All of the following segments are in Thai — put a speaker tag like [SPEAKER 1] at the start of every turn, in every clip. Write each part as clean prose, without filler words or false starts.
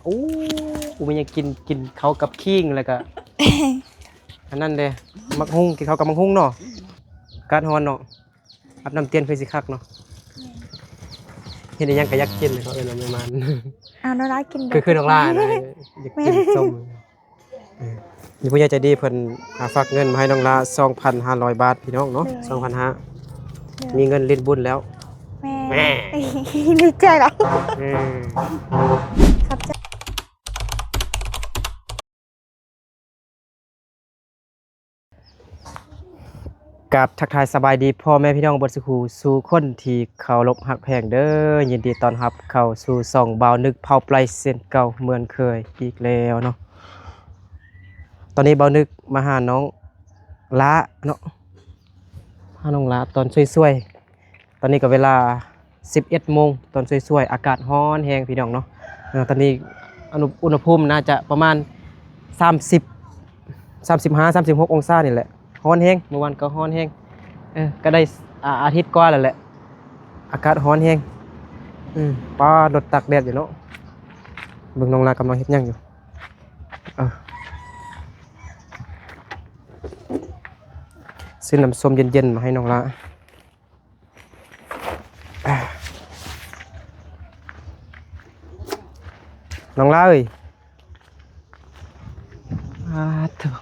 [SPEAKER 1] โอ้กูมันยังกินเขากับขิงแล้วก็ อันนั้นเด้มักฮุ้งกินเขากับมักฮุ้งเนาะการฮอนเนาะอาบน้ำเตียนเพื่อสิคักเนาะเห็นอีหยังก็อยากกินเลยเขาเอิ้นว่าแม่มัน
[SPEAKER 2] เอาน้องรักกิน
[SPEAKER 1] คือน้องล่านะอยากกินส้มมีผู้ใหญ่ใจดีเพิ่นฝากเงินมาให้น้องล่า 2,500 บาทพี่น้องเนาะ 2,500 มีเงินเล่นบุญแล้ว
[SPEAKER 2] แม่ดีใจหรอครับจ้ะ
[SPEAKER 1] กับทักทายสบายดีพ่อแม่พี่น้องเบิดสุขสู่คนที่เคารพฮักแพงเด้อยินดีต้อนรับเข้าสู่ช่องบ่าวนึกเผาปลายเส้นเก่าเหมือนเคยอีกแล้วเนาะตอนนี้บ่าวนึกมาหาน้องละเนาะหาน้องละตอนสวยๆตอนนี้ก็เวลา 11 โมงตอนสวยๆอากาศร้อนแฮงพี่น้องเนาะตอนนี้อุณหภูมิน่าจะประมาณ30 35 36องศานี่แหละร้อนแฮงเมื่อวานก็ร้อนแฮงก็ได้อาทิตย์กว่าแล้วแหละอากาศร้อนแฮงป้ารถตากแดดอยู่เนาะเบิ่งน้องลากำลังเฮ็ดหยังอยู่ซื้อน้ำส้มเย็นๆมาให้น้องละน้องละเอ้ยเถอะ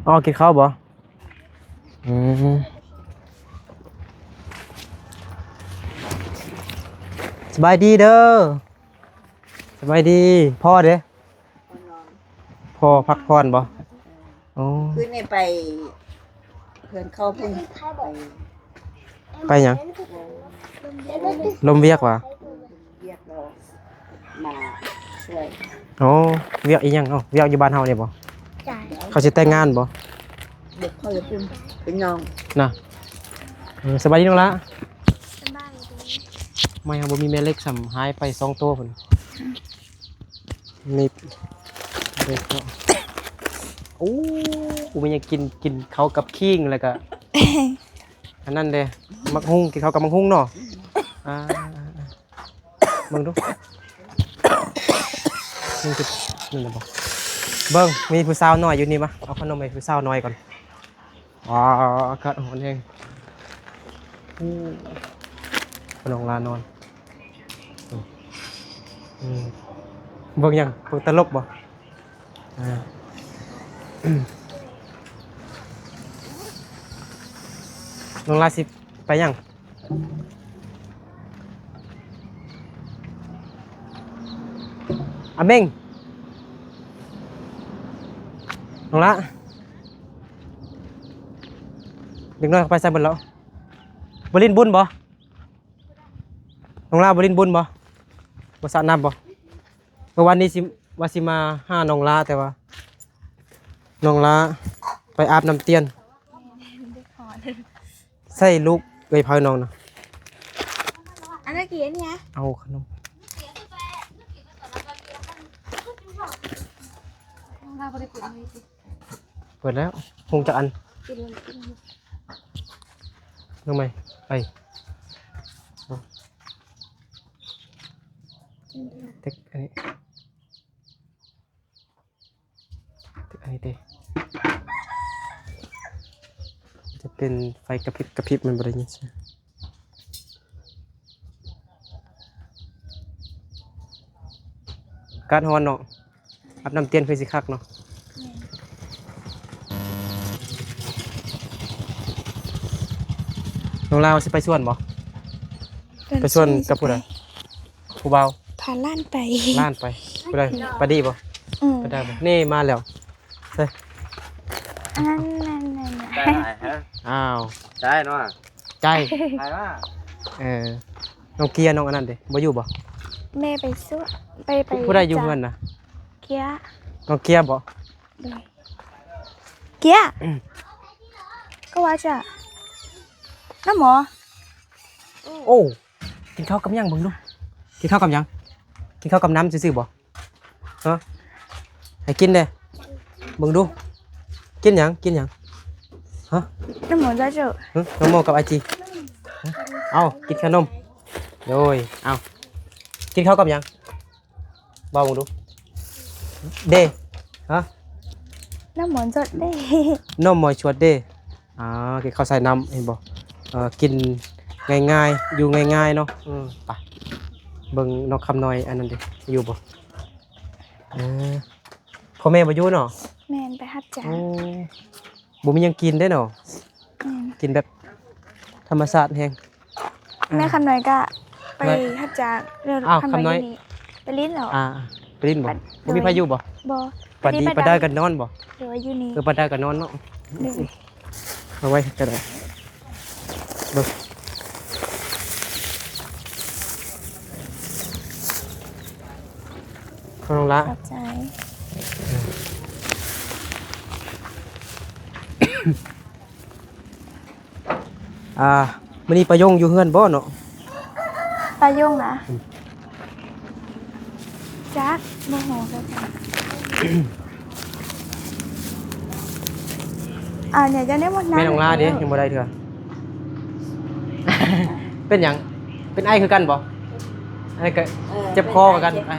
[SPEAKER 1] อ๋อกินข้าวบ่สบายดีเด้อสบายดีพ่อเด้พ่อพักผ่อนบ่อ๋อ
[SPEAKER 3] คืนนี้ไปเพื่อนเข้าพุ่ง
[SPEAKER 1] ไปหยังลมเวียกว่ะ
[SPEAKER 3] เรียกเรามาช่วย
[SPEAKER 1] อ๋อเวียกอีหยังเอ้าเวียกอยู่บ้านเฮานี่บ่เขาสิแต่งงานบ่
[SPEAKER 3] เด็กพ่อจะพุ่งเป็นน้อง
[SPEAKER 1] น่ะสบายดีน้องละไม่ครับบ่มีแม่เล็กสำหายไป2ตัวพุ่นนี่เด็กเนาะโอ้กูมันยังกินเขากับขิงแล้วก็ อันนั้นเด้มักฮุ้งกินเขากับมักฮุ้งเนาะมึงดูนี่คือนี่นะบ่เบิ่งมีผู้สาวน้อยอยู่นี่มาเอาขนมให้ผู้สาวน้อยก่อนว้าวอากาศร้อนแฮงน้องลานอนเบิ่งยังเบิ่งตลกบ่น้องลาสิไปยังเม่งน้องละเด็กน้อยเขาไปใส่บนแล้วบรินบุญบ่น้องลาบรินบุญบ่บ่สระน้ำบ่เมื่อวันนี้ว่าสิมาหาน้องลาแต่ว่าน้องลาไปอาบน้ำเตียนใส่ลูกเลยพาน้องนะ
[SPEAKER 2] อันนั้นกี่เนี่ย
[SPEAKER 1] เอาขนมเปิดแล้วคงจะอันลงไหมไปเทคอันนี้เตะจะเป็นไฟกระพริบมันบริเวณใช่การฮอนเนาะอาบน้ำเตียนเพื่อสิคักเนาะน้องลาวสิไปส่วนบ่ไปส่วนกับผู้ใดผู้เบา
[SPEAKER 2] พาล้านไป
[SPEAKER 1] ผู้ใดไปดีบ่ไปได้บ่นี่มาแล้วใช่
[SPEAKER 3] ได้ฮะ
[SPEAKER 1] อ้าว
[SPEAKER 3] ได้เนาะ
[SPEAKER 1] ใจ
[SPEAKER 3] ได้ว่า
[SPEAKER 1] น้องเกียร์น้องอันนั้นเด้บ่อยู่บ่
[SPEAKER 2] แม่ไปสู้ไป
[SPEAKER 1] ผู้ใดอยู่เฮือนน่ะ
[SPEAKER 2] เกียร์
[SPEAKER 1] น้องเกียร์บ่
[SPEAKER 2] เกียร์ก็ว่าจะน้ำหมอ
[SPEAKER 1] โอ้กินข้าวกับยังเบิ่งดูกินข้าวกับยังกินข้าวกับน้ำซื่อๆบ่ฮะให้กินเด้เบิ่งดูกินหยังฮะ
[SPEAKER 2] น้ำหมอจะเจอ
[SPEAKER 1] น้องโมกับไอจีเอากินขนม โดยเอากินข้าวกับหยังบ่มึงดูเด้ฮะ
[SPEAKER 2] น้ำหมอนสดได้
[SPEAKER 1] นมมอยชวดเด้กินข้าวใส่น้ำเห็นบ่กินง่ายๆอยู่ง่ายๆเนาะไปเบิ่งน้องคำน้อยอันนั้นดิอยู่บ่พ่อแม่บ่อยู่เนาะ
[SPEAKER 2] แม่นไปฮัดจ้า
[SPEAKER 1] โอ้บ่มีหยังกินได้เนาะ
[SPEAKER 2] แม่น
[SPEAKER 1] กินแบบธรรมชาติแฮง
[SPEAKER 2] แม่คำน้อยก็ไปฮัดจ้าเรื่อง
[SPEAKER 1] อ้าว
[SPEAKER 2] คำน้อย
[SPEAKER 1] คำน้อย
[SPEAKER 2] นี่ไปลิ้นเหรอ
[SPEAKER 1] ไปลิ้นบ่
[SPEAKER 2] ไป
[SPEAKER 1] บ่มีไผอยู่บ่
[SPEAKER 2] บ่
[SPEAKER 1] ปดีปได้กันนอนบ่
[SPEAKER 2] เดี๋ยวอยู่นี่
[SPEAKER 1] ปได้กันนอนเนาะ
[SPEAKER 2] เดี๋ยว
[SPEAKER 1] เอาไว้ก็ได้เบิ่งขอบละ
[SPEAKER 2] ขอบใจ
[SPEAKER 1] มื้อนี้ประยงอยู่เฮือนบ่เนาะ
[SPEAKER 2] ปลาย่งนะจักโมโหกันเนี่ยจะได้หมดน้ำ
[SPEAKER 1] แม่น้องลาเด้ยังบ่ได้เถื่อ เป็นหยังเป็นไอคือกันบ่ไอก็เจ็บคอคือกันไอ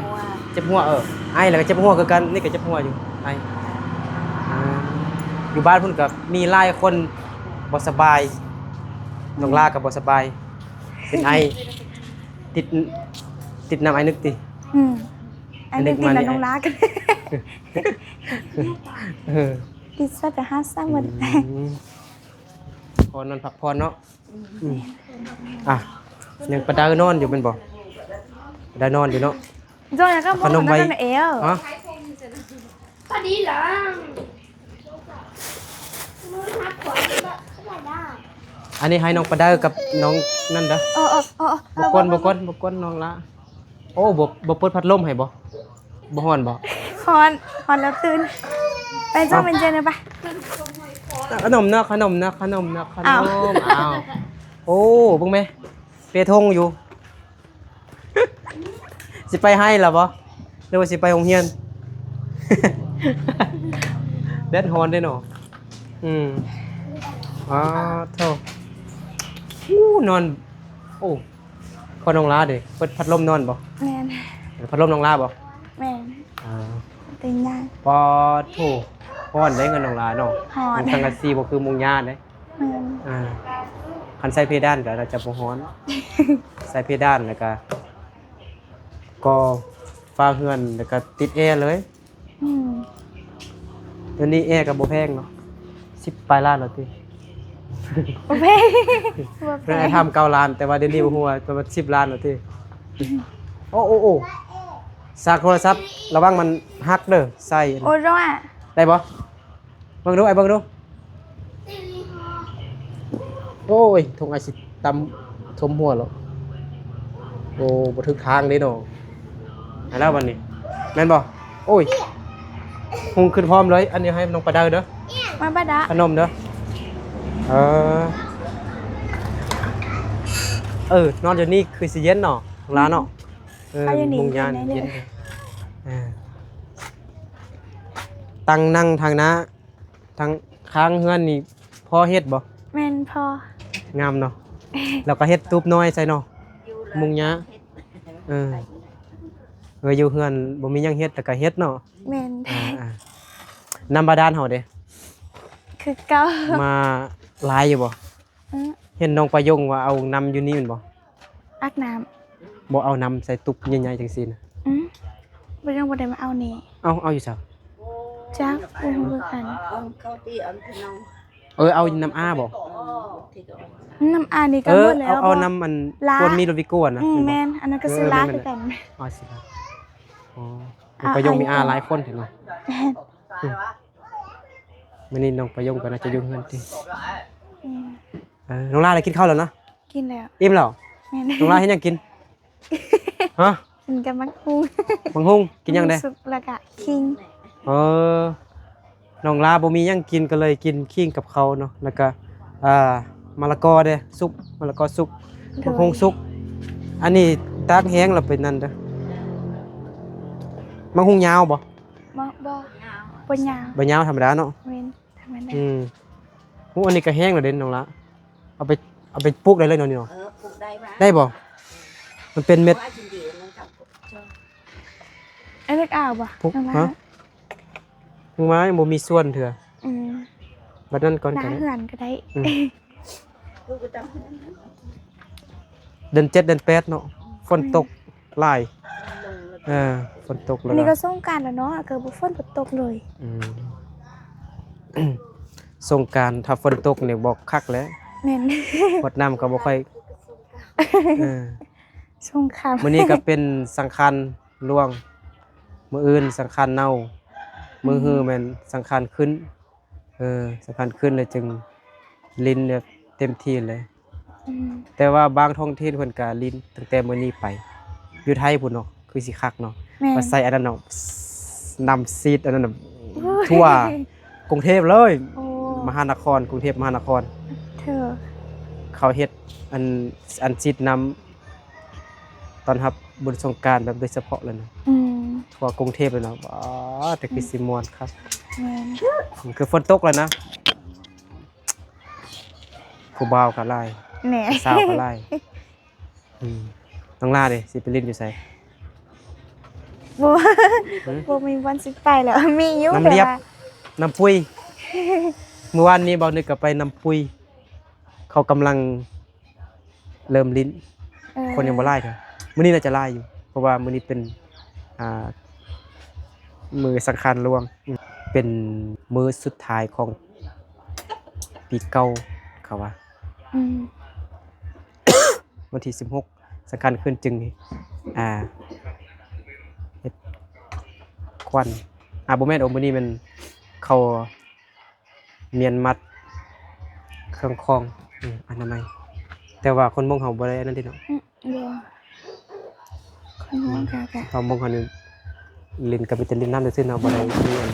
[SPEAKER 1] เจ็บหัวไอแล้วก็เจ็บหัวคือกันนี่ก็เจ็บหัวอยู่ไออยู่บ้านพุ่นก็มีหลายคนบ่สบายน้องลาก็บ่สบายเป็นไอติดน้ำไอนึกติ
[SPEAKER 2] อันนี้กินแล้วน้องรัก
[SPEAKER 1] เออ
[SPEAKER 2] กินซะแต่ห้าซ้ำหมด
[SPEAKER 1] พอนอนพักผ่อนเนาะยังประดานอนอยู่เป็นบ่ประดานอนอยู่เนาะ
[SPEAKER 2] โดนแล้วก็บอกนั่นเอว
[SPEAKER 1] ฮะ
[SPEAKER 4] พอดีเหรอ
[SPEAKER 1] อันนี้ให้น้องประดากับน้องนั่นเด้อบ่กวนน้องละโอ้บ่เปิดพัดลมให้บ่ฮ้อนบ่
[SPEAKER 2] ฮอนแล้วตื่นไปจ้าเป็นเจนเลยปะ
[SPEAKER 1] ขนมอ้าวโอ้เบิ่งแม่เปทงอยู่ สิไปให้ล่ะบ่หรือว่าสิไปโรงเรียน แดดฮ้อนเด้เนาะโธ่นอนโอ้พอน้องลาเด้เปิดพัดลมนอนบ่
[SPEAKER 2] แมน
[SPEAKER 1] พัดลมน้องลาบ่
[SPEAKER 2] แมนตื่นยัง
[SPEAKER 1] ปอโถฮ้อนได้เงินน้องลาเนาะ
[SPEAKER 2] ฮอน
[SPEAKER 1] สังกะสีบ่คือมุงญาเด้
[SPEAKER 2] แมน
[SPEAKER 1] คันใส่เพดานก็น่าจะบ่ฮ้อน ใส่เพดานแล้วก็ฟ้าเฮือนแล้วก็ติดแอร์เลยเดี๋ยวนี้แอร์ก็บ่แพงเนาะ10ปลายล้านแล้วติ
[SPEAKER 2] โอเค
[SPEAKER 1] เพิ่นให้ทำ9ล้านแต่ว่าเดี๋ยวนี้บ่ฮู้ว่าประมาณ10ล้านแล้วติ โอ้สากโทรศัพท์ระวังมันหักเด้อใส่
[SPEAKER 2] โอ้ยอ่ะ
[SPEAKER 1] ได้บ่เบิ่งดูเบิ่งดูโอ้ยทงไอสิตำทมหัวแล้วโอ้บ่ถึกทางเด้เนาะอันแล้วบัดนี้แม่นบ่โอ้ยหุงขึ้นพร้อมเลยอันนี้ให้น้องปลาดาวเด้อ
[SPEAKER 2] มาบ้าดะ
[SPEAKER 1] ขนมเด้อนอนอยู่นี่คือสิเย็นเนาะร้านเนาะมุงยานเย็นตั้งนั่งทางน้าทางค้างเฮือนนี่พอเฮ็ดบ่
[SPEAKER 2] แมนพอง
[SPEAKER 1] ามเนาะ แล้วก็เฮ็ดตูบน้อยใส่เนาะมุงยาอยู่เฮือนบ่มีหยังเฮ็ดแต่ก็เฮ็ดเนาะ
[SPEAKER 2] แมน
[SPEAKER 1] น้ำบาดาลเฮาเด้
[SPEAKER 2] คือเก้า
[SPEAKER 1] มาหลายอยู่บ่เห็นน้องประยงว่าเอาน้ำอยู่นี่แม่นบ่
[SPEAKER 2] อักน้
[SPEAKER 1] บ่เอาน้ำใส่ตุกใหญ่ๆจังซี่น่ะ
[SPEAKER 2] ำไม่ต้องบ่ได้มาเอานี่
[SPEAKER 1] เอาอยู่ซะ
[SPEAKER 2] จักบ่ฮู้คือกัน
[SPEAKER 3] เข้าตีอันพี่น้อง
[SPEAKER 1] เอาน้ำอาบ่
[SPEAKER 3] ที่ก็
[SPEAKER 2] น้ำอานี่ก็หมดแล้ว
[SPEAKER 1] เอาน้ำมัน
[SPEAKER 2] ลา
[SPEAKER 1] คนมีโรบิโก้นะ
[SPEAKER 2] แมนอันนั้นก็ซื้อลาคือกัน
[SPEAKER 1] อ๋อสิครับน้องประยงมีอาหลายคนเห็นบ่มื้อนี้น้องประยงก็น่าจะอยู่เฮือนติน้องลาได้กินข้าวแล้วนะ
[SPEAKER 2] กินแล้ว
[SPEAKER 1] อิ่มแล้ว
[SPEAKER 2] แม่น
[SPEAKER 1] น้องลาเฮ็ดหยังกินฮะ
[SPEAKER 2] กินกับมักฮู้
[SPEAKER 1] บังฮุงกินหยังได้
[SPEAKER 2] สุกแล้วก็คิง
[SPEAKER 1] น้องลาบ่มีหยังกินก็เลยกินขิงกับเขาเนาะแล้วก็มะละกอเด้สุกมะละกอสุกบังฮุงสุกอันนี้ตากแห้งแล้วเป็นนั่นเด้อมังฮุงยาวบ่
[SPEAKER 2] บ่ยาว
[SPEAKER 1] บ่ยาวธรรมดาเนาะ
[SPEAKER 2] เว้นธรรมดา
[SPEAKER 1] อันนี้ก็แห้งแล้วเด้น้องละเอาไปปลูกได้เลยเนาะนี่เนาะ
[SPEAKER 3] ปลูกได้ปะ
[SPEAKER 1] ได้บ่ มันเป็นเม็ด
[SPEAKER 3] ว่าจริงๆมันกับชอบ
[SPEAKER 2] ไอ้เล็กอ่าวบ่
[SPEAKER 1] ปุ๊บ
[SPEAKER 2] น้อง
[SPEAKER 1] ฮะ
[SPEAKER 2] ละ
[SPEAKER 1] มึงมาบ่มีส่วนเถื่อ
[SPEAKER 2] อืม
[SPEAKER 1] บัดนั้นก่อน
[SPEAKER 2] หน้า
[SPEAKER 1] กัน
[SPEAKER 2] เหือนก็ได้
[SPEAKER 3] ลูกก็ต้อง
[SPEAKER 1] เดือน7เดือน8เนาะฝนตกหลาย
[SPEAKER 3] ลงแล้ว
[SPEAKER 1] ฝนตกแล้
[SPEAKER 2] อั
[SPEAKER 1] วน
[SPEAKER 2] นี้
[SPEAKER 1] ก็
[SPEAKER 2] ก็สงกรานต์แล้วเนาะเกิดบ่ฝนบ่ตกเลย
[SPEAKER 1] อืม สงกรานต์ถ้าฝนตกเนี่ยบอกคักแล้ว
[SPEAKER 2] แม่น
[SPEAKER 1] กดน้ำก็บ่ค่อยเออ
[SPEAKER 2] สงคราม
[SPEAKER 1] มื้อนี้ก็เป็นสังฆันหลวงมื้ออื่นสังฆันเน่ามื้อฮื้อแม่นสังฆันขึ้นสังฆันขึ้นเลยจึงลิ้นเนี่ยเต็มที่เลย
[SPEAKER 2] อืม
[SPEAKER 1] แต่ว่าบางท้องถิ่นเพิ่นก็ลิ้นตั้งแต่มื้อนี้ไปอยู่ไทยพุ่นเนาะคือสิคักเนาะ
[SPEAKER 2] แม่น
[SPEAKER 1] ว่าใส่อันนั้นเนาะนำซีดอันนั้นน่ะทั่วกรุงเทพเลย
[SPEAKER 2] โอ้
[SPEAKER 1] มหานครกรุงเทพมหานคร
[SPEAKER 2] เธอ
[SPEAKER 1] เขาเฮ็ดอันซีดนำตอนรับบุญสงกรานต์แบบโดยเฉพาะเลยนะ
[SPEAKER 2] อืม
[SPEAKER 1] ทั่วกรุงเทพเลยเนาะว้าแต่คือสิม่วนครับ
[SPEAKER 2] แม่น
[SPEAKER 1] คือฝนตกแล้วนะผู้บ่าวก็หลาย
[SPEAKER 2] แหน่
[SPEAKER 1] สาวก็หลายน้องลาเด้สิไปเล่นอยู่ไส
[SPEAKER 2] บ่บ่มีวันสิไปแล้ว มีอยู่
[SPEAKER 1] น้ำ
[SPEAKER 2] แต่
[SPEAKER 1] เรียบ
[SPEAKER 2] ว่า
[SPEAKER 1] น้ำปุย เมื่อวานนี้เบานึกก็ไปน้ำปุย เขากำลังเริ่มลิ้น คนยังบ่ไล่เถอะมื้อนี้น่าจะไล่อยู่ เพราะว่ามื้อนี้เป็นอ่ามือสังฆานหลวงเป็นมื้อสุดท้ายของปีเก่าเขาว่า
[SPEAKER 2] อืม
[SPEAKER 1] วันที่16สังฆานขึ้นจึงอ่าเฮ็ดควันบ่แม่นมื้อนี้มันเขาเมียนมัดเครื่องคองอนามัยแต่ว่าคนมงเฮาบ่ได้อันนั้นเด้เนาะ
[SPEAKER 2] บ่คนมองกะ
[SPEAKER 1] เขามงเขานี่เล่นกับวิตามินน้ำซื่อๆเนาะบ่ได้มีอัน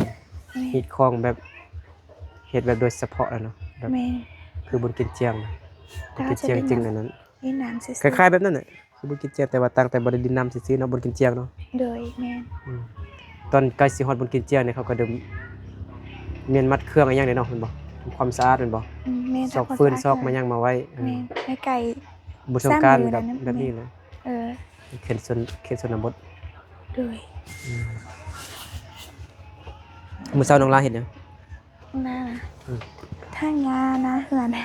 [SPEAKER 1] ฮีดคองแบบเฮ็ดแบบโดยเฉพาะแล้วเนาะแบบ
[SPEAKER 2] แม่น
[SPEAKER 1] คือบุญกินเจียงนะบุญกินเจียงจริงอันนั้น
[SPEAKER 2] นี่น้ำซื่
[SPEAKER 1] คล้ายๆแบบนั้นน่ะคือบุญกินเจียงแต่ว่าตั้งแต่บ่ได้ดินน้ำซื่อๆเนาะบุญกินเจียงเนาะ
[SPEAKER 2] ๆโดยแม่น
[SPEAKER 1] ตอนใกล้สิฮอดบุญกินเจียงเนี่ยเขาก็เดิมเมียนมัดเครื่องอะไรอย่างเนี่ยเนาะแม่นบ่ทำความสะอาดแม่นบ่
[SPEAKER 2] แม่น
[SPEAKER 1] ซอกฟืนซอกมายังมาไว้
[SPEAKER 2] แม่นให้ไก่
[SPEAKER 1] บุญสงกรานต์
[SPEAKER 2] ซ้ำอยู่
[SPEAKER 1] กับ
[SPEAKER 2] นะ
[SPEAKER 1] แบบนี้เลย
[SPEAKER 2] เออ
[SPEAKER 1] เขตชนบท
[SPEAKER 2] โดย
[SPEAKER 1] มื้อเช้าน้องลาเฮ็ดหยัง
[SPEAKER 2] น่าถ้างานะเหือน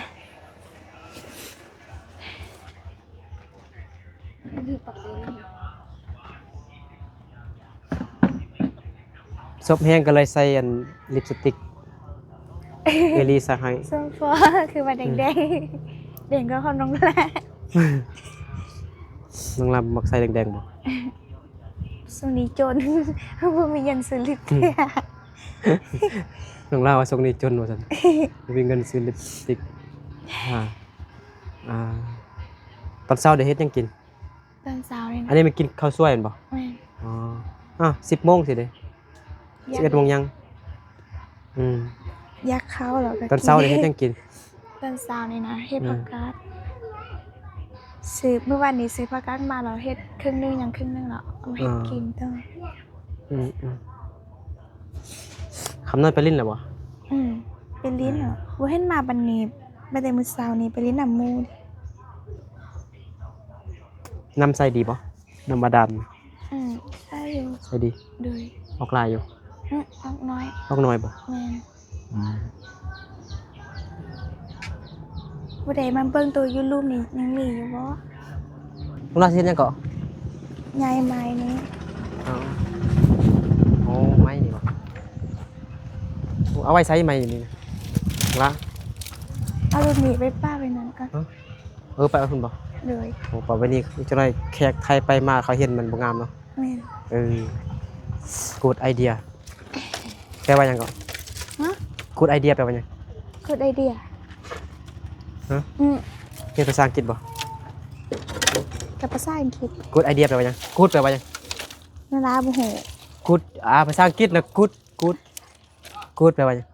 [SPEAKER 4] คือปักเลย
[SPEAKER 1] ซบแห้งก็เลยใส่อันลิปสติกเอลีซะให้
[SPEAKER 2] ส้มฟ้าคือว่าแดงๆแดงก็คนน้องแหละ
[SPEAKER 1] น้องลามักใส่แดงๆบ่
[SPEAKER 2] สุนีจน บ่มีเงินซื้อลิปเที่ย
[SPEAKER 1] น้องลาว่าทรงนี้จนว่าซั่นบ่มีเงินซื้อลิปสติกอ่าตอนเช้าได้เฮ็ดหยังกิน
[SPEAKER 2] ตอนเช้าเลย
[SPEAKER 1] อั
[SPEAKER 2] นะ
[SPEAKER 1] นนี้มันกินข้าวสวยแม่นบ่
[SPEAKER 2] แม่น
[SPEAKER 1] 10 โมงสิเด้11 โมงยัง
[SPEAKER 2] ยักษ์เขาเหรอ
[SPEAKER 1] ตอนเช้าได้เฮ็ดหยังกิน
[SPEAKER 2] ตอนเช้านี่นะเฮ็ดผักกาดซื้อเมื่อวานนี้ซื้อผักกาดมาแล้วเฮ็ดครึ่งนึงยังครึ่งนึงแล้วเอามาเฮ็ดกินต้อง
[SPEAKER 1] อืมคำนั้นไปลิ้นแล้วบ่
[SPEAKER 2] เป็นลิ้นเหรอบ่เห็นมาบัดนี้บ่ได้มื้อเช้านี้ไปลิ้นน้ำมูด
[SPEAKER 1] น้ำใส่ดีบ่น้ำบาดาล
[SPEAKER 2] ใช่อยู่
[SPEAKER 1] ใส่ดี
[SPEAKER 2] โดย
[SPEAKER 1] ออกลายอยู่
[SPEAKER 2] ออกน้อย
[SPEAKER 1] ออกน้อยบ่
[SPEAKER 2] แม่นบ่ได้มาเบิ่งตัวอยู่รูปนี่ยังมีอยู่บ่
[SPEAKER 1] ลุงลาสิเฮ็ดหยังก็
[SPEAKER 2] ยายไม้นี้
[SPEAKER 1] โอ้ไม้นี่บ่เอาไว้ใช้ไม้นี่นะลุงละ
[SPEAKER 2] เอารูปนี้ไปป้าไปนั้นก่อน
[SPEAKER 1] ไปเอาคุณบ่
[SPEAKER 2] เลย
[SPEAKER 1] โอ้ป่าวันนี้จะได้แขกไทยไปมาเขาเห็นมันบ่งามเนาะ
[SPEAKER 2] แม่น
[SPEAKER 1] กูดไอเดียแปลว่าหยังก็
[SPEAKER 2] ฮะ
[SPEAKER 1] กูดไอเดียแปลว่าหยัง
[SPEAKER 2] กดไอเดีย
[SPEAKER 1] ฮะ
[SPEAKER 2] อืม
[SPEAKER 1] เรียนภาษาอังกฤษบ่
[SPEAKER 2] กับภาษาอังกฤษ
[SPEAKER 1] กูดไอเดียแปลว่าหยังกูดแปลว่าหยัง
[SPEAKER 2] นาราบ่ฮู้
[SPEAKER 1] กูดภาษาอังกฤษนะกูดแปลว่าหยัง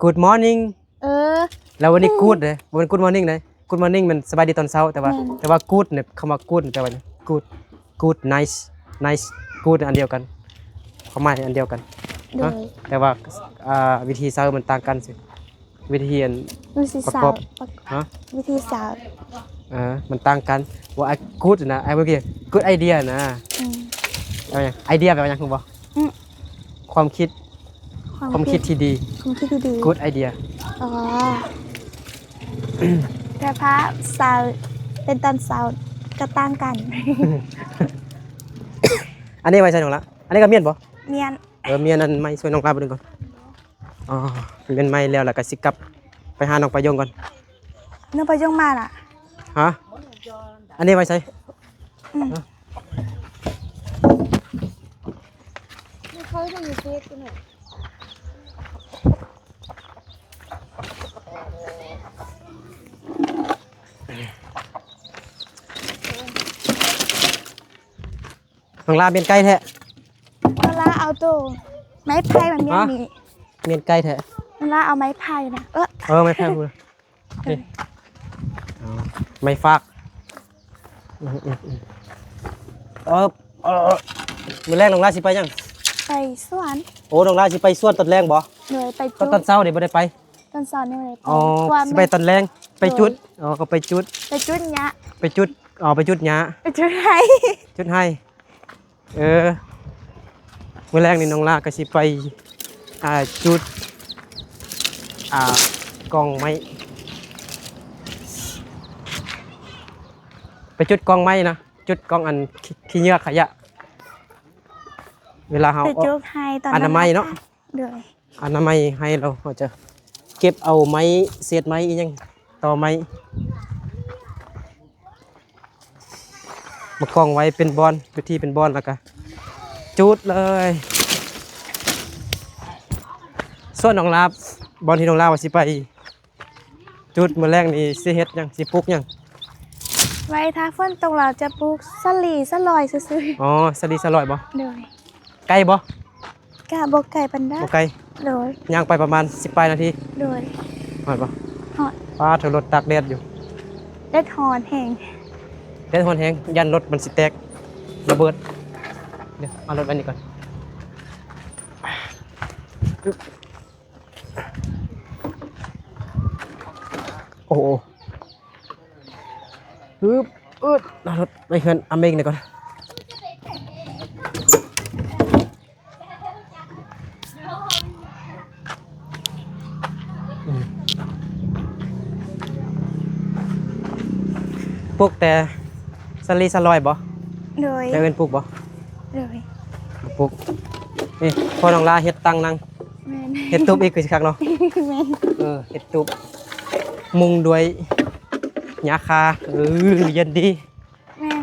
[SPEAKER 1] Good morning แล้ววันนี้ good เด้วัน Good morning เด้ Good morning มันสบายดีตอนเช้าแต่ว่า good เนี่ยคำว่า good แปลว่าหยัง good nice good อันเดียวกันความหมายอันเดียวกัน
[SPEAKER 2] โดย
[SPEAKER 1] แต่ว่าวิธีเช้ามันต่างกันสิวิธีอัน
[SPEAKER 2] วิธี
[SPEAKER 1] ประ
[SPEAKER 2] สาก ว
[SPEAKER 1] อบฮะ
[SPEAKER 2] วิธีสาว
[SPEAKER 1] มันต่างกันว่าไอ้กู๊ดนะไอ้เมื่อกี้กู๊ดไอเดียนะ
[SPEAKER 2] อืม
[SPEAKER 1] เอาอย่างไอเดียแปลว่าอย่างคุณบอก
[SPEAKER 2] อืม
[SPEAKER 1] ความคิดความคิดที่ดี
[SPEAKER 2] ความคิดที่ดี
[SPEAKER 1] กู๊ดไอเดีย
[SPEAKER 2] อ๋อแต่พระสาวเป็นตอนสาวก็ต่างกัน
[SPEAKER 1] อันนี้ไว้ใส่น้องละอันนี้ก็เมียนบ่
[SPEAKER 2] เนียน
[SPEAKER 1] เมียนอันไม่ช่วยน้องลาไปดึงก่อนอ๋อเป็นไม่แล้วก็สิกลับไปหาน้องประยงก่อน
[SPEAKER 2] เนื้อไปย่องมาล่ะ
[SPEAKER 1] ฮะอันนี้ไว้ใส่
[SPEAKER 2] ไม่เคยได้ยินเสียงกันเลย
[SPEAKER 1] น้องลาเมียนไก่แท้
[SPEAKER 2] เวลาเอาตัวไม้ไผ่มันเมียนนี่
[SPEAKER 1] เมียนไก่แท้
[SPEAKER 2] เวลาเอาไม้ไผ่นะ
[SPEAKER 1] ไม่แพ้พูดนี่อ๋อไม่ฟากมื้อแรกน้องลาสิไปยัง
[SPEAKER 2] ไปสวน
[SPEAKER 1] โอ้น้องลาสิไปสวนตอนแรงบ่
[SPEAKER 2] เลยไป
[SPEAKER 1] ตอ
[SPEAKER 2] จุ
[SPEAKER 1] น
[SPEAKER 2] ด
[SPEAKER 1] ตอนเช้าเดี๋ยวบ่ได้ไป
[SPEAKER 2] ตอนสอนนี่เลย
[SPEAKER 1] อ๋อ
[SPEAKER 2] ความ
[SPEAKER 1] สิไปตอนแรงไปจุดอ๋อก็ไปจุด
[SPEAKER 2] ไปจุดเนี้ย
[SPEAKER 1] ไปจุดไปจุดหญ้า
[SPEAKER 2] ไปจุดไหน
[SPEAKER 1] จุดให้มื้อแรกนี่น้องลาก็สิไปจุดกองไม้ไปจุดกองไม้นะจุดกองอันขี้เหงื่อขยะเวลาเฮา
[SPEAKER 2] ไปจุดให้ตอน
[SPEAKER 1] อนามัยเนาะ
[SPEAKER 2] เลย
[SPEAKER 1] อนามัยให้เราจะเก็บเอาไม้เศษไม้อีหยังต่อไม้มากองไว้เป็นบอนอยู่ที่เป็นบอนแล้วก็จุดเลยส่วนน้องลาบบอนที่น้องลาว่าสิไปจุดมื้อแรกนี่สิเฮ็ดหยังสิปลูกหยัง
[SPEAKER 2] ไว้ถ้าฝนตกเราจะปลูกสลีสลอยซื้อ
[SPEAKER 1] อ๋อสลีสลอยบ่
[SPEAKER 2] ๆเลย
[SPEAKER 1] ไกลบ่
[SPEAKER 2] กะบกไก่ปันได้
[SPEAKER 1] บ่ไกล
[SPEAKER 2] เลย
[SPEAKER 1] ย่างไปประมาณ10ปลายนาที
[SPEAKER 2] เลย
[SPEAKER 1] ฮอดบ่
[SPEAKER 2] หอด
[SPEAKER 1] ป้าเถอะรถตากแดดอยู่
[SPEAKER 2] เล็ดหอนแห่ง
[SPEAKER 1] แดดฮ้อนแฮงยันรถมันสิแตกระเบิดเดี๋ยวเอารถอันนี้ก่อนโอ้โหฮึบเอารถไปเฮือนอเมริกนี่ก่อนปลูกแต่สลีสลอยบ่
[SPEAKER 2] เลย
[SPEAKER 1] จะเอิ้นปลูกบ่
[SPEAKER 2] เลย
[SPEAKER 1] ปลูกนี่พอน้องลาเฮ็ดตังนัง
[SPEAKER 2] แม่น
[SPEAKER 1] เฮ็ดตุบอีกคือสิคักเนาะ
[SPEAKER 2] แม่น
[SPEAKER 1] เฮ็ดตุบมุงด้วยหญ้าคาเย็นดี
[SPEAKER 2] แม่น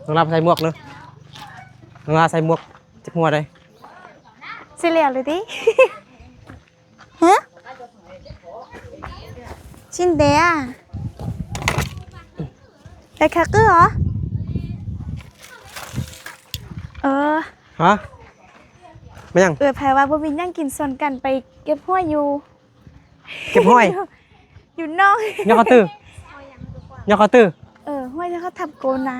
[SPEAKER 1] น้องลาใส่หมวกเนอะน้องลาใส่หมวกจับหัวได้
[SPEAKER 2] สิเหลียวเลยดิ ฮะชินเดียไปคักเกอร์เหรอ
[SPEAKER 1] ฮะไม่ยัง
[SPEAKER 2] แพรว่าบ่มีนั่งกินส่วนกันไปเก็บห้วยอยู่
[SPEAKER 1] เก็บห้อย
[SPEAKER 2] อยู่นอก
[SPEAKER 1] ยอเขาตื้อยอเขาตื้อ
[SPEAKER 2] ห้วยที่เขาทำโกนา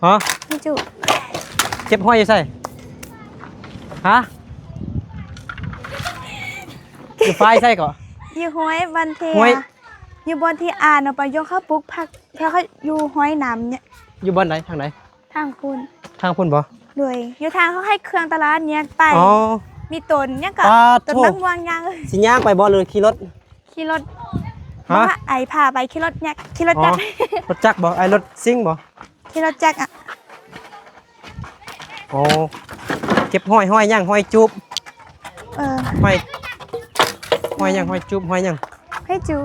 [SPEAKER 1] ฮะ
[SPEAKER 2] ให้จุ
[SPEAKER 1] เก็บห้อยอยู่ใส่ฮะอยู่ไฟใส่ก่อน
[SPEAKER 2] อยู่ห้วยบันเที
[SPEAKER 1] ห้วย
[SPEAKER 2] ยอยู่บนที่อ่านเอาไปยกเข้าปลูกผักแล้วเขาอยู่ห้วยน้ำเนี่ย
[SPEAKER 1] อยู่บ้านไหนทางไหน
[SPEAKER 2] ทางคุณ
[SPEAKER 1] ทางพุ่นบ่
[SPEAKER 2] ด้วยอยู่ทางเขาให้เครื่องตลาดเนี่ยไป
[SPEAKER 1] อ๋อ
[SPEAKER 2] มีต้นเนี่ยก็
[SPEAKER 1] ปลา
[SPEAKER 2] ต้น
[SPEAKER 1] โถ
[SPEAKER 2] มะม่วงยาง
[SPEAKER 1] สิย่างไปบ่หรือขี่รถ
[SPEAKER 2] ขี่รถ
[SPEAKER 1] ฮะ
[SPEAKER 2] ว่าไอพาไปขี่รถเนี่ยขี่รถ
[SPEAKER 1] อ๋อ
[SPEAKER 2] จักร
[SPEAKER 1] รถจักรบ่ไอ้รถซิ่งบ่
[SPEAKER 2] ขี่รถจักรอ่ะ
[SPEAKER 1] อ๋อเก็บห้อยย่างห้อยจุบ ห้อยย่างห้อยจุบห้อยย่าง
[SPEAKER 2] ให้จู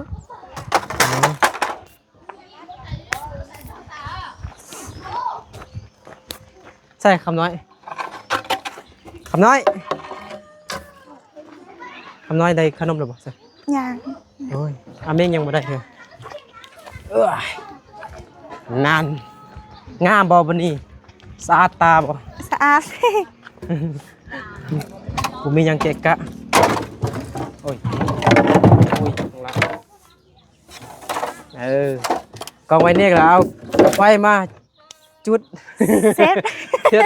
[SPEAKER 1] ใช่คำน้อยคำน้อยได้ขนมหรือเปล่าใช่
[SPEAKER 2] ยาง
[SPEAKER 1] โอ้ยอาเมงยังไม่ได้เลยนานงามบ่บันนี้สะอาดตาบ่
[SPEAKER 2] สะอาด
[SPEAKER 1] กูมียังเกะกะโอ้ยลงละ กองไว้เนี่ยแล้วเอาไฟมาจุด
[SPEAKER 2] เซ็ต
[SPEAKER 1] เช็ด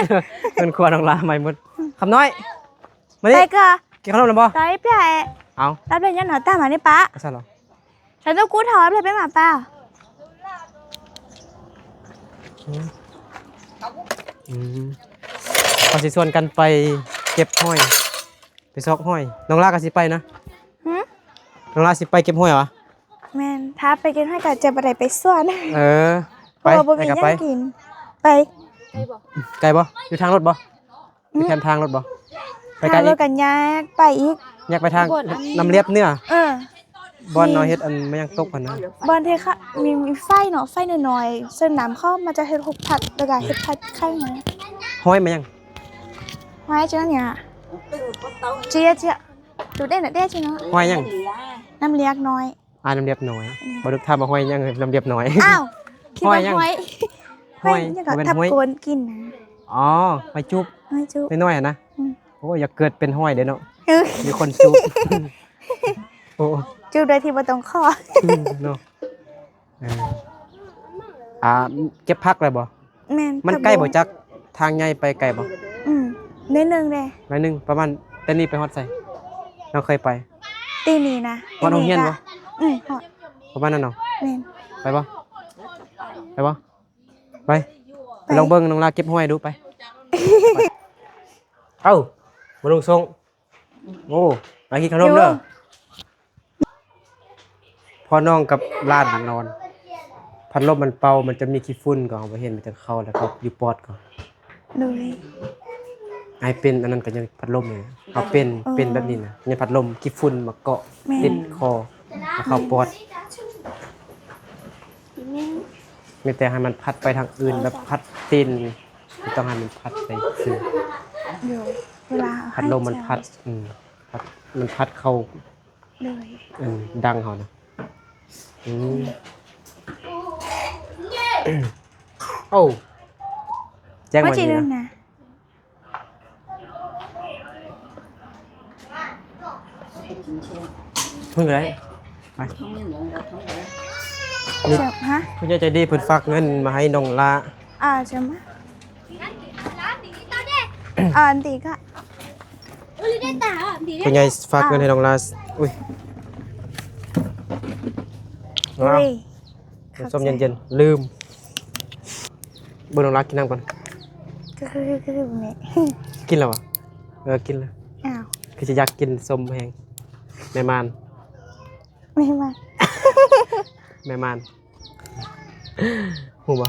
[SPEAKER 1] เงินครัวน้องลาใหม่หมดคำน้อยมา
[SPEAKER 2] ไป
[SPEAKER 1] ดิ
[SPEAKER 2] ก็
[SPEAKER 1] กินขนมหรือเปล่า
[SPEAKER 2] ตายไป
[SPEAKER 1] เอา
[SPEAKER 2] รับเป็นยันหนอตามานี่ปะ
[SPEAKER 1] ไม่ใช่หรอ
[SPEAKER 2] ฉันต้องกูถอนเลยไปหมาป้า
[SPEAKER 1] พอสิชวนกันไปเก็บห้อยไปซอกห้อยน้องลาก็สิไปนะ
[SPEAKER 2] หืม
[SPEAKER 1] น้องลาสิไปเก็บห้อยเหรอ
[SPEAKER 2] แมนถ้าไปกินให้กับเจ็บอะไรไปส่วน
[SPEAKER 1] เออ
[SPEAKER 2] เพ
[SPEAKER 1] ไป
[SPEAKER 2] ราะว่าบ่
[SPEAKER 1] ไป
[SPEAKER 2] มี
[SPEAKER 1] กับ
[SPEAKER 2] ยั
[SPEAKER 1] ไป
[SPEAKER 2] งกิน ไป
[SPEAKER 1] ไกลบ่อยู่ทางรถบ่อยู่แคมทางรถบ่ไปไกล
[SPEAKER 2] ทางร
[SPEAKER 1] อี
[SPEAKER 2] ถ
[SPEAKER 1] ก
[SPEAKER 2] กันยากไปอีก
[SPEAKER 1] อยากไปทางน้ำเลียบเนื้อ
[SPEAKER 2] เออ
[SPEAKER 1] บอลน้อยเฮ็ดอันไม่ยังตกกันนะ
[SPEAKER 2] บอลเทค่ะมีไฟเนาะไฟน้อยๆเส้นน้ำเข้ามาจะเฮ็ดหกผัดแล้วก็เฮ็ดผัดไข่นะ
[SPEAKER 1] ห้อยมายัง
[SPEAKER 2] ไว้จังเนี่ย
[SPEAKER 3] từ có tàu
[SPEAKER 2] เจี๊ยเจี๊ยดูได้น่ะได้จังเนาะ
[SPEAKER 1] ห้อยยัง
[SPEAKER 3] thì lá
[SPEAKER 2] น้ำเลียกน้อย
[SPEAKER 1] น้ำเลียบน้อยบ่ดึกทำมาห้อยยังน้ำเลียบน้อย
[SPEAKER 2] อ้าวคิดว่า
[SPEAKER 1] ห้อยยัง
[SPEAKER 2] ห้อย
[SPEAKER 1] ห้อย
[SPEAKER 2] ยังก็
[SPEAKER 1] เป็น
[SPEAKER 2] ทับ
[SPEAKER 1] ห้อย
[SPEAKER 2] โกนกินนะ
[SPEAKER 1] อ๋อห้อยจุ๊บ
[SPEAKER 2] ห้อยจุ๊บ
[SPEAKER 1] น้อยๆอะนะ
[SPEAKER 2] อืม
[SPEAKER 1] โอ้อย่าเกิดเป็นห้อยเด้อเนาะ
[SPEAKER 2] เออ
[SPEAKER 1] มีคนจุ๊บโอ้
[SPEAKER 2] จุ๊บโดยที่บ่ต้องข้อ
[SPEAKER 1] เนาะเออเก็บพักเลยบ่
[SPEAKER 2] แม่น
[SPEAKER 1] มัน
[SPEAKER 2] ผั
[SPEAKER 1] ใกล้
[SPEAKER 2] บ
[SPEAKER 1] บ่
[SPEAKER 2] ง
[SPEAKER 1] จักทางใหญ่ไปไกลบ่
[SPEAKER 2] อืมนิดนึงเด้
[SPEAKER 1] หน่อยหนึงประมาณแต่นี่ไปฮอดไสเราเคยไป
[SPEAKER 2] ตีนี้นะ
[SPEAKER 1] ฮอดโรงเรียนบ่
[SPEAKER 2] อืมฮอด
[SPEAKER 1] ประมาณนั้นเนาะ
[SPEAKER 2] แม่น
[SPEAKER 1] ไปบ่ไปบ่ไปไปลองเบิ่งน้องลาเก็บห้อยดูไป เอ้าบ่ลงทรงโอ้ไปกินขนมเด้อพ่อน้องกับหลานนอนพัดลมมันเป่ามันจะมีขี้ฝุ่นก็เอาไปเห็นมันจะเข้าแล้วก็อยู่ปอดก็
[SPEAKER 2] โดย
[SPEAKER 1] ไอเป็นอันนั้นก็ยังพัดลมเลยเอาเป็นแบบนี้นะยังพัดลมขี้ฝุ่นมาเกาะ
[SPEAKER 2] แม่
[SPEAKER 1] ติดคอแล้วเข้าปอดมีแต่ให้มันพัดไปทางอื่นแบบพัดตีนไม่ต้องให้มันพัดไปคือ
[SPEAKER 2] โดยเวลาเอา
[SPEAKER 1] พัดลมมันพัดพัดมันพัดเข้า
[SPEAKER 2] โดย
[SPEAKER 1] ดังเขานะโอ้แจ้ง
[SPEAKER 2] ว่า
[SPEAKER 1] มา
[SPEAKER 2] จี
[SPEAKER 1] ดี
[SPEAKER 2] นึง
[SPEAKER 1] นะ
[SPEAKER 2] นะ
[SPEAKER 1] เพิ่งเลยไป
[SPEAKER 3] không như lượng được không được
[SPEAKER 2] เจ็บฮะ
[SPEAKER 1] คุณยายใจดีเพิ่นฝากเงินมาให้น้องลา
[SPEAKER 2] จะมาอันตีก็
[SPEAKER 4] Uli dia tak dia.
[SPEAKER 1] คุณยายฝากเงินให้น้องลาอุ้ย
[SPEAKER 2] อุ้ย
[SPEAKER 1] น้ำส้มเย็นๆลืมเบิ่งน้องลากินน้ำก่อน
[SPEAKER 2] ก็คือแบบนี้
[SPEAKER 1] กินแล้วอ่ะกินแล้ว
[SPEAKER 2] อ้าว
[SPEAKER 1] คือจะอยากกินส้มแห้งแม่มาน
[SPEAKER 2] ไม่มา
[SPEAKER 1] แม่มานหูบ่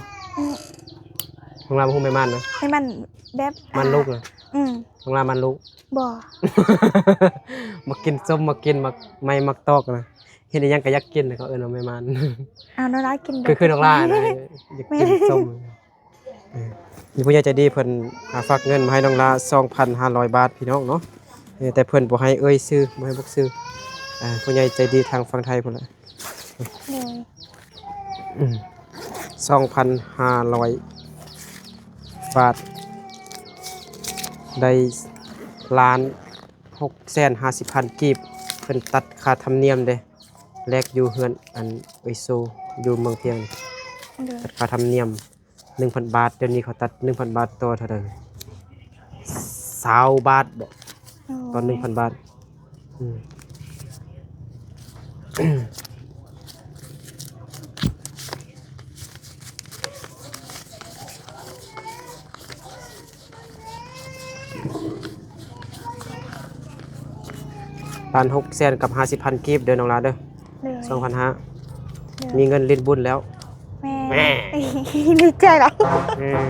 [SPEAKER 1] น้องลาบ่ฮู้แม่มานนะ
[SPEAKER 2] ให้มันแบบ
[SPEAKER 1] มันลูกนะ น้องลามันลูก
[SPEAKER 2] บ่
[SPEAKER 1] มากินส้มมากินมาไม่มักตอกนะเห็นอีหยังก็อยากกินนะเขาเอิ้นว่าแม่มาน
[SPEAKER 2] เอาน้องรักกิน
[SPEAKER 1] คือน้องลานะอยากกินส้มมีผู้ใหญ่ใจดีเพิ่นฝากเงินมาให้น้องลา 2,500 บาทพี่น้องเนาะแต่เพิ่นบ่ให้เอ่ยชื่อบ่ให้บอกชื่อผู้ใหญ่ใจดีทางฝั่งไทยพุ่นล่ะ
[SPEAKER 2] เลย
[SPEAKER 1] 2,500 บาทได้1,650,000 กีบเพิ่นตัดค่าธรรมเนียมเด้แลกอยู่เฮือนอันเอยโซอยู่เมืองเพียง
[SPEAKER 2] เลย
[SPEAKER 1] ตัดค่าธรรมเนียม 1,000 บาทเดี๋ยวนี้เขาตัด 1,000 บาทต่อเท่าใด20 บาทบ่ตอน 1,000 บาท1,600,000 กับ 50,000 กีบเด้อน้องลาเด้อ
[SPEAKER 2] เลย
[SPEAKER 1] 2,500มีเงินลิ้นบุญแล้ว
[SPEAKER 2] แม่ ดีใจหรอ
[SPEAKER 1] อืม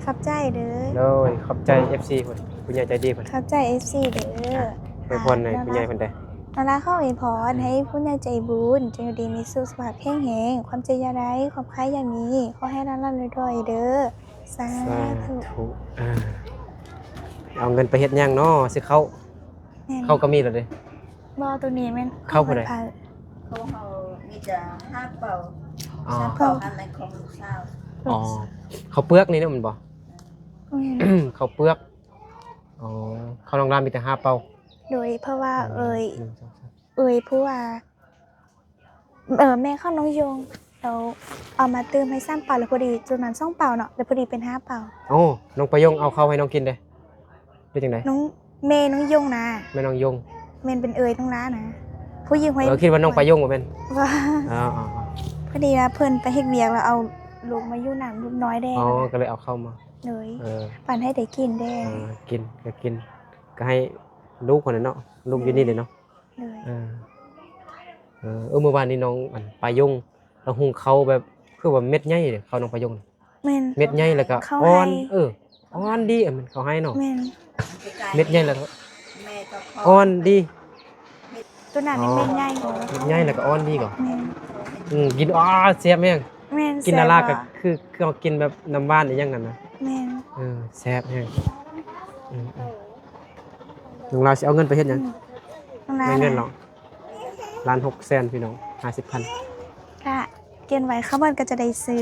[SPEAKER 2] ขับใจเด้อ
[SPEAKER 1] โดยขอบใจ FC เพิ่นคุณยายใจดีเพิ่น
[SPEAKER 2] ขับใจ FC เด้อ
[SPEAKER 1] ไปพรให้คุณยายเพิ่นได้
[SPEAKER 2] นาราเข้าอวยพรให้ผู้ใหญ่ใจบุญจงอยู่ดีมีสุขสวัสดิ์แข็งแรงความเจริญยาไร้ความคล้ายยามีขอให้ร้านรวยๆเด้อสา
[SPEAKER 1] สา
[SPEAKER 2] ธุ
[SPEAKER 1] ธุเอาเงินไปเฮ็ดหยังเนาะสิเข้า
[SPEAKER 2] แม่น
[SPEAKER 1] เข้าก็มีแล้วเด้
[SPEAKER 2] บอตัวนี้แม่น
[SPEAKER 1] เข้าผู้ใด
[SPEAKER 3] không hầu như là hát bầu
[SPEAKER 1] อ๋อ
[SPEAKER 3] hát bầu ăn này không sao
[SPEAKER 1] อ๋อข้าวเปลือกนี่นะมันบ่
[SPEAKER 2] แม่น
[SPEAKER 1] ข้าวเปลือกอ๋อข้าวน้องรามมีแต่5 เป่า
[SPEAKER 2] โดยเพราะว่า
[SPEAKER 1] 1 2 3
[SPEAKER 2] ผู้ว่าแม่เข้าน้องโยง เราเอามาเติมให้3เป่าแล้วพอดีจนนั้น2เป่าเนาะแล้วพอดีเป็น5เป่า
[SPEAKER 1] โอ้น้องประยงเอาเข้าให้น้องกินเด้เป็นจังได๋
[SPEAKER 2] น้องเมย์น้องยงนะ
[SPEAKER 1] แม่น้องยง
[SPEAKER 2] เมนเป็นเอ่ยน้องน้านะผู้หญิงไว้
[SPEAKER 1] คิดว่าน้องประยงบ่แม่น
[SPEAKER 2] ว่า
[SPEAKER 1] อ๋อ
[SPEAKER 2] พอดีว่าเพิ่นไปเฮ็ดเวียกแล้วเอาลูกมาอยู่น้ำลูกน้อยแดง
[SPEAKER 1] อ๋อก็เลยเอาเข้ามา
[SPEAKER 2] เลย
[SPEAKER 1] เออ
[SPEAKER 2] ปั่นให้ได้กินแดง
[SPEAKER 1] กินก็กินก็ให้ลูกคนนั้นเนาะลูกอยู่นี่เลยเนาะ
[SPEAKER 2] เลย
[SPEAKER 1] เมื่อวานนี้น้องอันปลายงเราหุงเขาแบบคือว่าเม็ดใหญ่เลยเขาน้องปลายง
[SPEAKER 2] แม่น
[SPEAKER 1] เม็ดใหญ่แล้วก็
[SPEAKER 2] เขา
[SPEAKER 1] อ่อน
[SPEAKER 2] ให้
[SPEAKER 1] อ่อนดีมันเขาให้เนาะ
[SPEAKER 2] แม่น
[SPEAKER 1] เม็ดใหญ่แล้วก็
[SPEAKER 3] แม่ก็พอ
[SPEAKER 1] อ่อนดี
[SPEAKER 2] ตัวนั้นนี่แม่นใหญ่กว่า
[SPEAKER 1] เม็ดใหญ่แล้วก็อ่อนดีก่อน
[SPEAKER 2] แม่น
[SPEAKER 1] กินเสียบแม่ง
[SPEAKER 2] แม่น
[SPEAKER 1] กินนาลาก็
[SPEAKER 2] แซ่บ
[SPEAKER 1] คือเอากินแบบน้ำบ้านอีหยังกันนะ
[SPEAKER 2] แม่น
[SPEAKER 1] แซ่บแม่งน้องลาสิเอาเงินไปเฮ็ดหยัง
[SPEAKER 2] น้องน้า
[SPEAKER 1] ไม่เงินหร
[SPEAKER 2] นะ
[SPEAKER 1] อก1,600,000พี่น้อง50,000
[SPEAKER 2] ก็เกณฑ์ไว้เขามันก็จะได้ซื้อ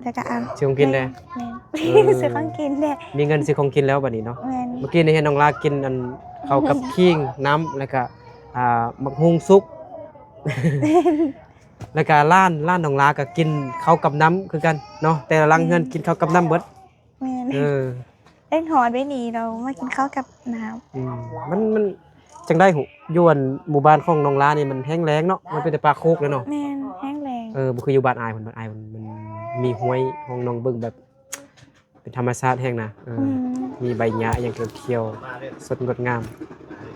[SPEAKER 2] แล้วก็เอา
[SPEAKER 1] ซื้อของกินแล
[SPEAKER 2] แม่น
[SPEAKER 1] เออ
[SPEAKER 2] ซื้อของกินแน่
[SPEAKER 1] มีเงินซื้อของกินแล้วบัดนี้เนาะ
[SPEAKER 2] แม่น
[SPEAKER 1] เมื่อกี้นี่เห็นน้องลากินอันข้าวกับขิงน้ำแล้วก็มักฮุงซุก แล้วก็ร้านน้องลาก็กินข้าวกับน้ำคือกันเนาะแต่ละหลังเงินกินข้าวกับน้ำเบิด
[SPEAKER 2] แม่น
[SPEAKER 1] เออ
[SPEAKER 2] เอ็งหอดไว้นี่เรามากินข้าวกับน้ำ
[SPEAKER 1] มันจังได้หูยวนหมู่บ้านของน้องลานี่มันแห้งแล้งเนาะมันเป็นแต่ปลาโคกแล้วเนาะ
[SPEAKER 2] แม่นแห้งแรง
[SPEAKER 1] บ่คืออยู่บ้านอายบ้านอายมันมีห้วยของน้องเบิ่งแบบ เป็นธรรมชาติแห้งนะ
[SPEAKER 2] ม
[SPEAKER 1] มีใบหญ้าอย่างเขียวๆสดงดงาม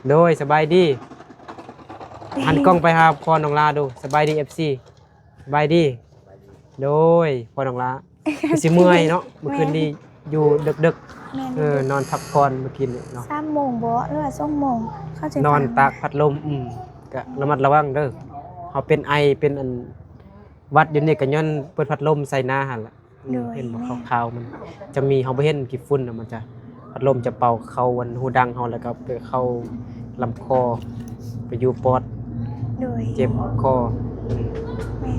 [SPEAKER 1] โดยสบายดี หันกล้องไปหาพ่อน้องลาดูสบายดี FC สบายดี โดยพ่อน้องลาคือสิเมื่อยเนาะเมื่อคืนนี้อยู่ดึก
[SPEAKER 2] แม่น
[SPEAKER 1] ๆนอนพักผ่อนเมื่อคืนนี้เนาะ
[SPEAKER 2] 3 โมงบ่หรือว่า2 โมงเข้าใจ
[SPEAKER 1] นอนตากพัดลมก็ระมัดระวังเด้อเฮาเป็นไอเป็นอันวัดอยู่นี่ก็ย้อนเปิดพัดลมใส่หน้าหั่นล่ะเห็นบ่ขาวๆมันจะมีเฮาบ่เห็นกี่ฝุ่นน่ะมันจะพัดลมจะเป่าเข้าวันหูดังเฮาแล้วก็ไปเข้าลำคอไปอยู่ปอด
[SPEAKER 2] โดย
[SPEAKER 1] เจ็บคอ
[SPEAKER 2] แม่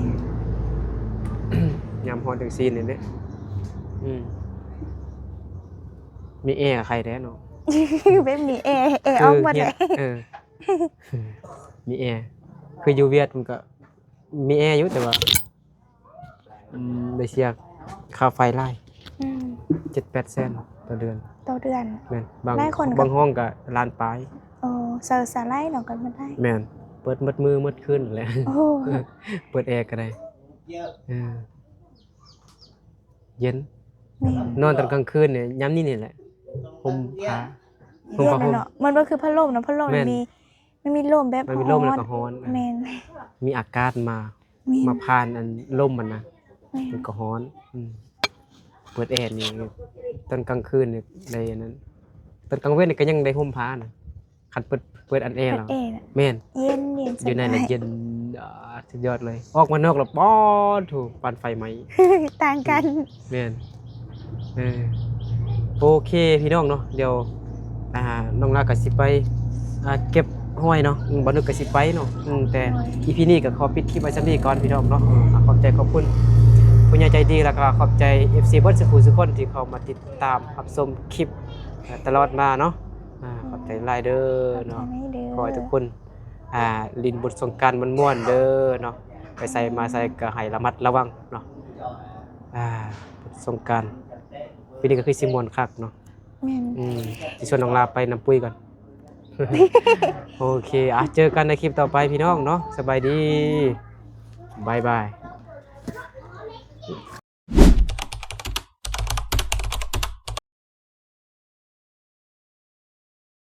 [SPEAKER 1] ยามฮอดจังซี่นี่แหละมีแอร์กับใครแท้เนาะ
[SPEAKER 2] แบบนี้เอออกหมดเลย
[SPEAKER 1] มีแอร์คืออยู่เวียดมันก็มีแอร์อยู่แต่ว่าได้เสียค่าไฟไล่
[SPEAKER 2] อืม
[SPEAKER 1] 7-8 แสนต่อเดือน
[SPEAKER 2] ต่อเดือน
[SPEAKER 1] แม่นบาง
[SPEAKER 2] หลายคนก็
[SPEAKER 1] บางห้องก็ล้านปลาย
[SPEAKER 2] โอ้เซอร์สไลด์เรากันมาได้
[SPEAKER 1] แม่นเปิดมืดมือมืดขึ้นแหละ
[SPEAKER 2] โอ้
[SPEAKER 1] เปิดแอร์ก็ได้
[SPEAKER 3] เยอะ
[SPEAKER 1] เออเย็น
[SPEAKER 2] แม่
[SPEAKER 1] นอนตอนกลางคืนเนี่ยย้ำนี่แหละห่มผ้าห่ม
[SPEAKER 2] เย็น
[SPEAKER 1] ผ้า
[SPEAKER 2] นะ
[SPEAKER 1] ห่ม
[SPEAKER 2] เนาะมันก็คือพัดลมเนาะพัดลม
[SPEAKER 1] แม่
[SPEAKER 2] มัน
[SPEAKER 1] น
[SPEAKER 2] มีลมแบบ
[SPEAKER 1] มันมีลมแล้วก็ร้อน
[SPEAKER 2] แม่น
[SPEAKER 1] มีอากาศมา
[SPEAKER 2] แม่น
[SPEAKER 1] มาผ่านอันลมมันนะ
[SPEAKER 2] แม่น
[SPEAKER 1] มันก็ร้อนเปิดแอร์นี่ตอนกลางคืนเนี่ยได้อันนั้นตอนกลางเว้นนี่ก็ยังได้ห่มผ้านะคันเปิดอันแอร์
[SPEAKER 2] พั
[SPEAKER 1] แล้
[SPEAKER 2] ด
[SPEAKER 1] ว
[SPEAKER 2] เอน่ะ
[SPEAKER 1] แม่น
[SPEAKER 2] เย็นส
[SPEAKER 1] อยู่ใน
[SPEAKER 2] บา
[SPEAKER 1] นั้น
[SPEAKER 2] ย
[SPEAKER 1] เย็นสุดยอดเลย ออกมานอกแล้วป้อนถูกปันไฟไหม
[SPEAKER 2] ต่างกัน
[SPEAKER 1] แม่นโอเคพี่น้องเนาะเดี๋ยวน้องลาก็สิไปเก็บห้อยเนาะบ่นึกก็สิไปเนาะแต่ EP นี้ก็ขอปิดคลิปไว้ซั่นนี้ก่อนพี่น้องเนาะขอบใจขอบคุณผู้ใหญ่ใจดีแล้วก็ขอบใจ FC เบิดสุขุทุกคนที่เข้ามาติดตามรับชมคลิปตลอดมาเนาะขอบใจหลายเด้อเนาะ
[SPEAKER 2] ไม่เด้อ
[SPEAKER 1] ขอให้ทุกคนลินบทสงกรานต์ม่วนๆเด้อเนาะไปใส่มาใส่ก็ให้ระมัดระวังเนาะบทสงกรานต์ปีนี้ก็คือสิม่วนคักเนาะ
[SPEAKER 2] แม่น
[SPEAKER 1] สิชวนน้องลาไปน้ำปุ้ยก่อน โอเคเจอกันในคลิปต่อไปพี่น้องเนาะสบายดีบ๊ายบาย